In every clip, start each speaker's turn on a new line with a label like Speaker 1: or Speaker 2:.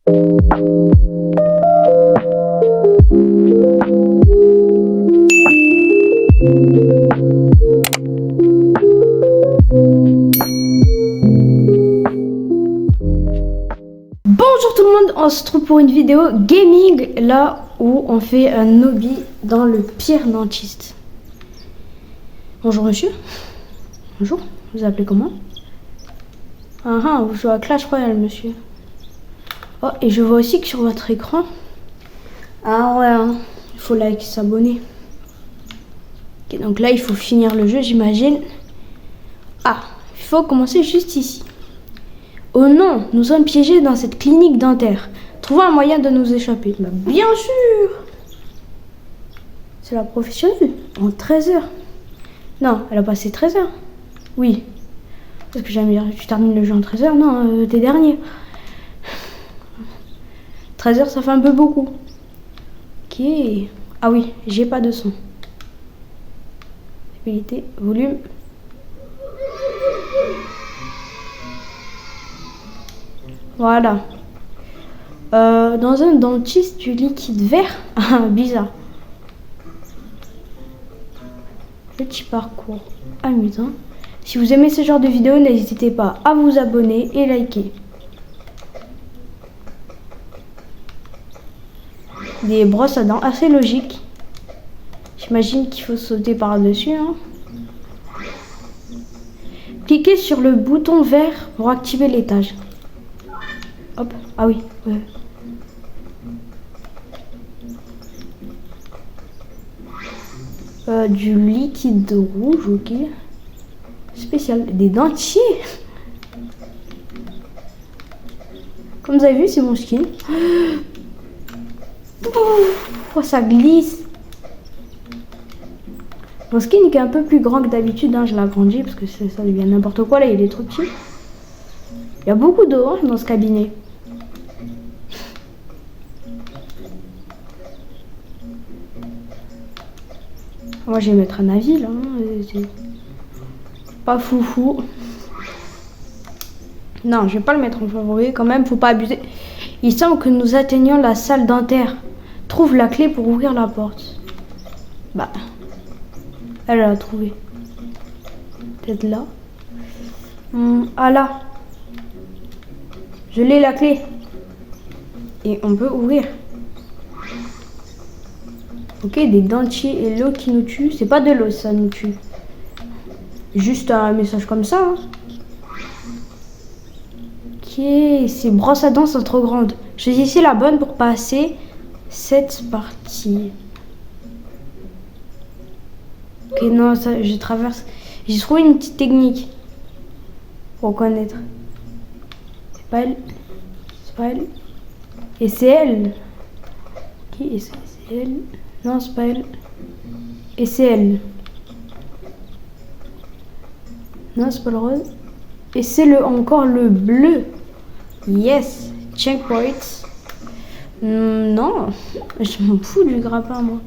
Speaker 1: Bonjour tout le monde, on se retrouve pour une vidéo gaming, là où on fait un hobby dans le pire dentiste. Bonjour monsieur. Bonjour, vous appelez comment? Ah, vous jouez à Clash Royale monsieur. Oh, et je vois aussi que sur votre écran, ah ouais, hein, il faut like, s'abonner. Ok, donc là il faut finir le jeu j'imagine. Ah, il faut commencer juste ici. Oh non, nous sommes piégés dans cette clinique dentaire. Trouvons un moyen de nous échapper. Bah, bien sûr. C'est la professionnelle. En 13 heures. Non, elle a passé 13 heures. Oui. Parce que j'aime bien, tu termines le jeu en 13 heures. Non, t'es dernier. 13 heures, ça fait un peu beaucoup. Ok. Ah oui, j'ai pas de son. Stabilité, volume. Voilà. Dans un dentiste du liquide vert. Ah, bizarre. Petit parcours amusant. Si vous aimez ce genre de vidéo, n'hésitez pas à vous abonner et liker. Des brosses à dents assez logiques. J'imagine qu'il faut sauter par-dessus. Hein. Cliquez sur le bouton vert pour activer l'étage. Hop, ah oui. Ouais. Du liquide rouge, ok. Spécial. Des dentiers. Comme vous avez vu, c'est mon skin. Oh, ça glisse. Mon skin qui est un peu plus grand que d'habitude. Hein, je l'ai agrandi parce que ça devient n'importe quoi. Là, il est trop petit. Il y a beaucoup d'eau hein, dans ce cabinet. Moi, je vais mettre un avis là. Hein. Pas foufou. Non, je vais pas le mettre en favori. Quand même, faut pas abuser. Il semble que nous atteignons la salle dentaire. Trouve la clé pour ouvrir la porte. Bah, elle l'a trouvé. Peut-être là. Ah là. Je l'ai la clé. Et on peut ouvrir. Ok, des dentiers et l'eau qui nous tue. C'est pas de l'eau, ça nous tue. Juste un message comme ça. Hein. Ok, ces brosses à dents sont trop grandes. Choisissez la bonne pour passer cette partie. Ok, non, ça, je traverse. J'ai trouvé une petite technique pour connaître. C'est pas elle. C'est pas elle. Et c'est elle. Ok, et c'est elle. Non, c'est pas elle. Et c'est elle. Non, c'est pas le rose. Et c'est encore le bleu. Yes. Checkpoint. Non. Je m'en fous du grappin, moi.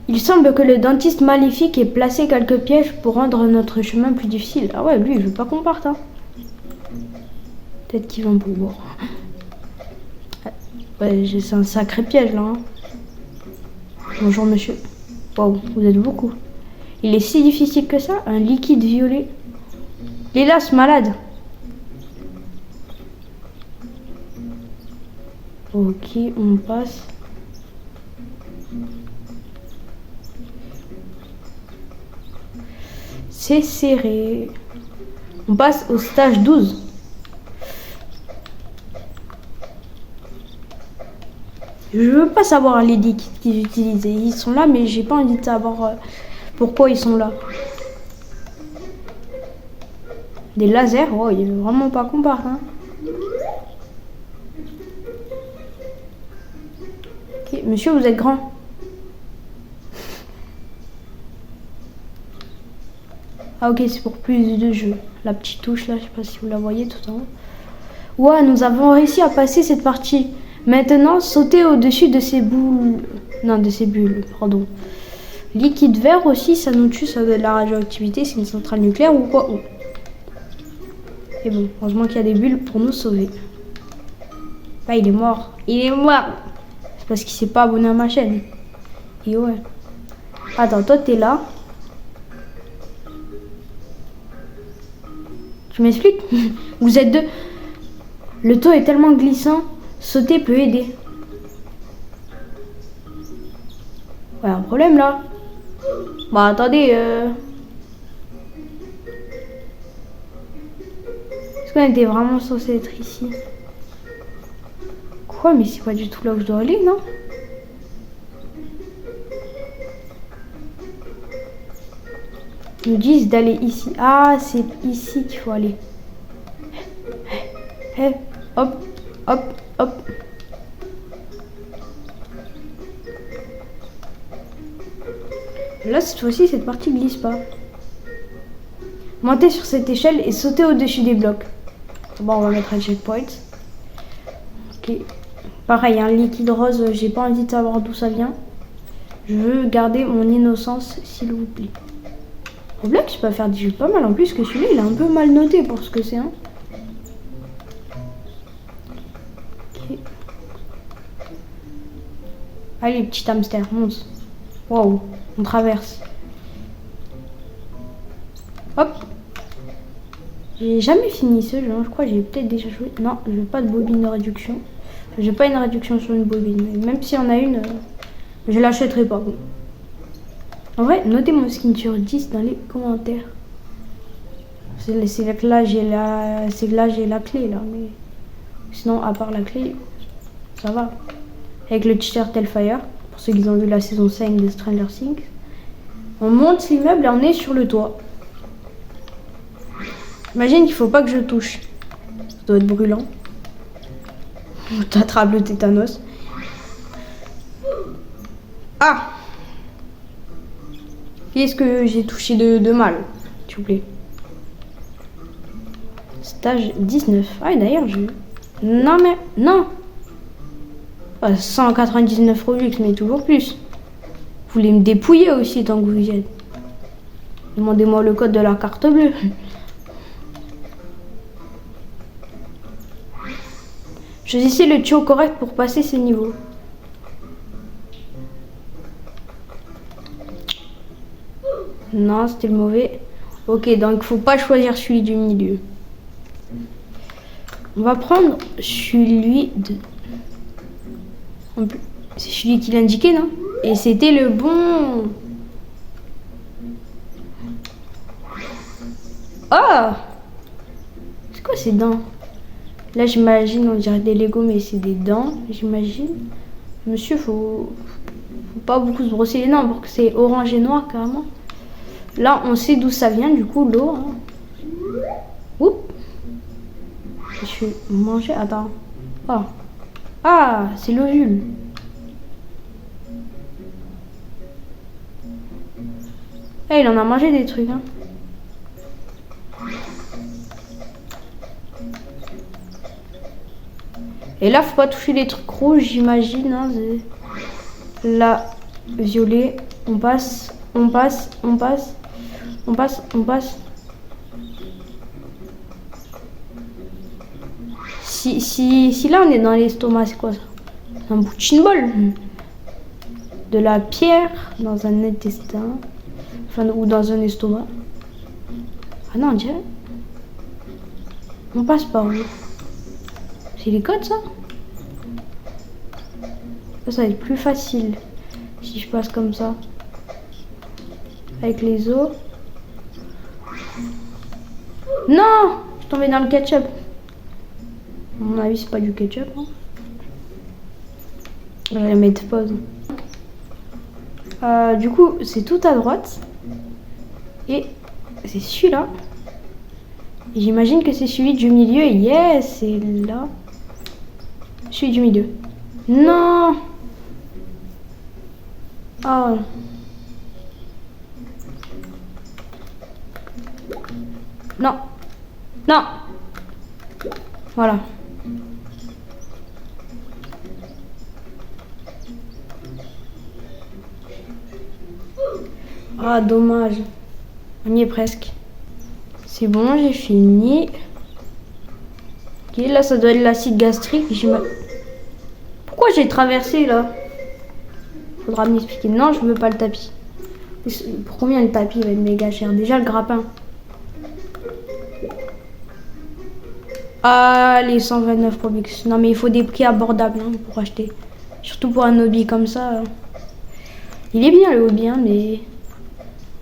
Speaker 1: Il semble que le dentiste maléfique ait placé quelques pièges pour rendre notre chemin plus difficile. Ah ouais, lui, il veut pas qu'on parte. Hein. Peut-être qu'ils vont pouvoir. Ouais, c'est un sacré piège, là. Hein. Bonjour monsieur. Wow, vous êtes beaucoup. Il est si difficile que ça, un liquide violet. Hélas, malade. Ok, on passe. C'est serré. On passe au stage 12. Je veux pas savoir les liquides qu'ils utilisent. Ils sont là, mais j'ai pas envie de savoir pourquoi ils sont là. Des lasers, oh, il veut vraiment pas qu'on parte. Hein. Okay, monsieur, vous êtes grand. Ah ok, c'est pour plus de jeux. La petite touche là, je sais pas si vous la voyez tout en haut. Ouais, nous avons réussi à passer cette partie. Maintenant, sautez au-dessus de ces boules. Non, de ces bulles, pardon. Liquide vert aussi, ça nous tue, ça a de la radioactivité, c'est une centrale nucléaire ou quoi? Et bon, heureusement qu'il y a des bulles pour nous sauver. Ah, il est mort. Il est mort. C'est parce qu'il s'est pas abonné à ma chaîne. Et ouais. Attends, toi, t'es là. Tu m'expliques? Vous êtes deux. Le taux est tellement glissant. Sauter peut aider. Ouais, un problème là. Bah attendez. Est-ce qu'on était vraiment censé être ici? Quoi? Mais c'est pas du tout là où je dois aller, non? Ils nous disent d'aller ici. Ah, c'est ici qu'il faut aller. Hop, hop, hop. Là, cette fois-ci, cette partie glisse pas. Montez sur cette échelle et sautez au-dessus des blocs. Bon, on va mettre un checkpoint. Ok. Pareil, un liquide rose, j'ai pas envie de savoir d'où ça vient. Je veux garder mon innocence, s'il vous plaît. Roblox, je peux faire des jeux pas mal en plus que celui-là, il est un peu mal noté pour ce que c'est. Hein. Okay. Allez, petit hamster, monte. Waouh, on traverse. Hop. J'ai jamais fini ce jeu, hein. Je crois que j'ai peut-être déjà joué. Non, je veux pas de bobine de réduction. J'ai pas une réduction sur une bobine. Même si on a une, je l'achèterai pas. Bon. En vrai, notez mon skin sur 10 dans les commentaires. C'est là que là j'ai la clé là, mais sinon à part la clé, ça va. Avec le t-shirt Hellfire, pour ceux qui ont vu la saison 5 de Stranger Things. On monte l'immeuble et on est sur le toit. Imagine qu'il faut pas que je touche. Ça doit être brûlant. T'attrapes le tétanos. Ah! Qu'est-ce que j'ai touché de mal, s'il vous plaît? Stage 19. Ah, d'ailleurs, je... Non, mais... Non! 199 Robux, mais toujours plus. Vous voulez me dépouiller aussi tant que vous y êtes. Demandez-moi le code de la carte bleue. Choisissez le tuyau correct pour passer ce niveau. Non, c'était le mauvais. Ok, donc faut pas choisir celui du milieu. On va prendre celui de... C'est celui qui l'indiquait, non? Et c'était le bon. Oh! C'est quoi ces dents? Là, j'imagine, on dirait des Lego, mais c'est des dents, j'imagine. Monsieur, faut pas beaucoup se brosser les dents pour que c'est orange et noir, carrément. Là, on sait d'où ça vient, du coup, l'eau. Hein. Oups. Je vais manger. Attends. Oh. Ah, c'est l'ovule. Eh, il en a mangé des trucs. Hein. Et là, faut pas toucher les trucs rouges, j'imagine. Hein. Là, violet. On passe, on passe, on passe. On passe, on passe. Si là on est dans l'estomac, c'est quoi ça? Un bout de chinbol. De la pierre dans un intestin. Enfin, ou dans un estomac. Ah non, on dirait. On passe par où? C'est les codes ça? Ça va être plus facile si je passe comme ça. Avec les os. Non! Je suis tombée dans le ketchup. À mon avis, c'est pas du ketchup. Hein. Je vais mettre pause. Du coup, c'est tout à droite. Et c'est celui-là. J'imagine que c'est celui du milieu. Yes, c'est là. Celui du milieu. Non! Oh. Non. Non. Voilà. Ah, dommage. On y est presque. C'est bon, j'ai fini. Ok, là, ça doit être l'acide gastrique. Pourquoi j'ai traversé là? Faudra m'expliquer. Non, je veux pas le tapis. Pour combien le tapis va être méga cher? Déjà le grappin. Allez, 129 Robux. Non mais il faut des prix abordables hein, pour acheter. Surtout pour un hobby comme ça. Il est bien le hobby hein, mais...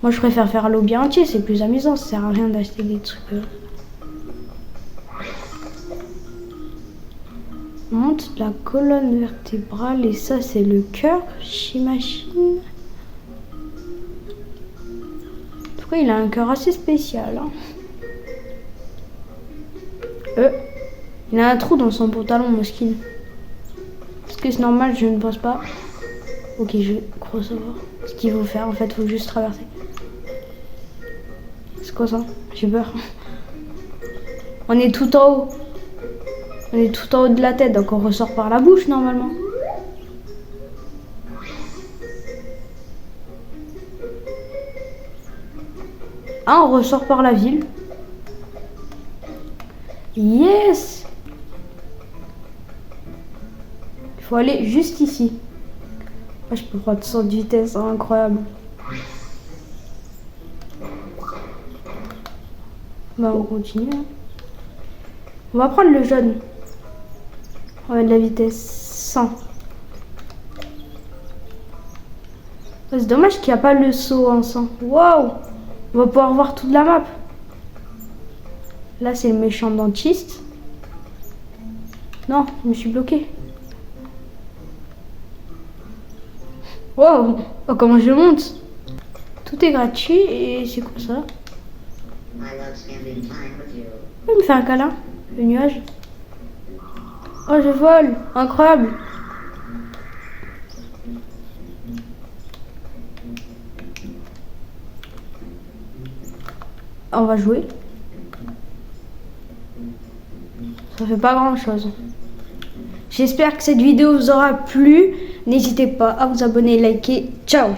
Speaker 1: Moi je préfère faire l'hobby entier, c'est plus amusant. Ça sert à rien d'acheter des trucs... Monte la colonne vertébrale et ça c'est le cœur, j'imagine. En tout cas il a un cœur assez spécial. Hein. Il a un trou dans son pantalon, mon skin. Est-ce que c'est normal? Je ne pense pas. Ok, je crois savoir ce qu'il faut faire. En fait, il faut juste traverser. C'est quoi ça? J'ai peur. On est tout en haut. On est tout en haut de la tête, donc on ressort par la bouche normalement. Ah, on ressort par la ville. Yes! Il faut aller juste ici. Ah, je peux prendre 100 de vitesse, hein, incroyable. Bah, on continue. Hein. On va prendre le jaune. On va de la vitesse 100. C'est dommage qu'il n'y a pas le saut en 100. Waouh! On va pouvoir voir toute la map. Là, c'est le méchant dentiste. Non, je me suis bloqué. Wow! Oh, comment je monte? Tout est gratuit et c'est quoi ça? Il me fait un câlin, le nuage. Oh, je vole! Incroyable! On va jouer. Ça fait pas grand chose. J'espère que cette vidéo vous aura plu. N'hésitez pas à vous abonner, liker. Ciao!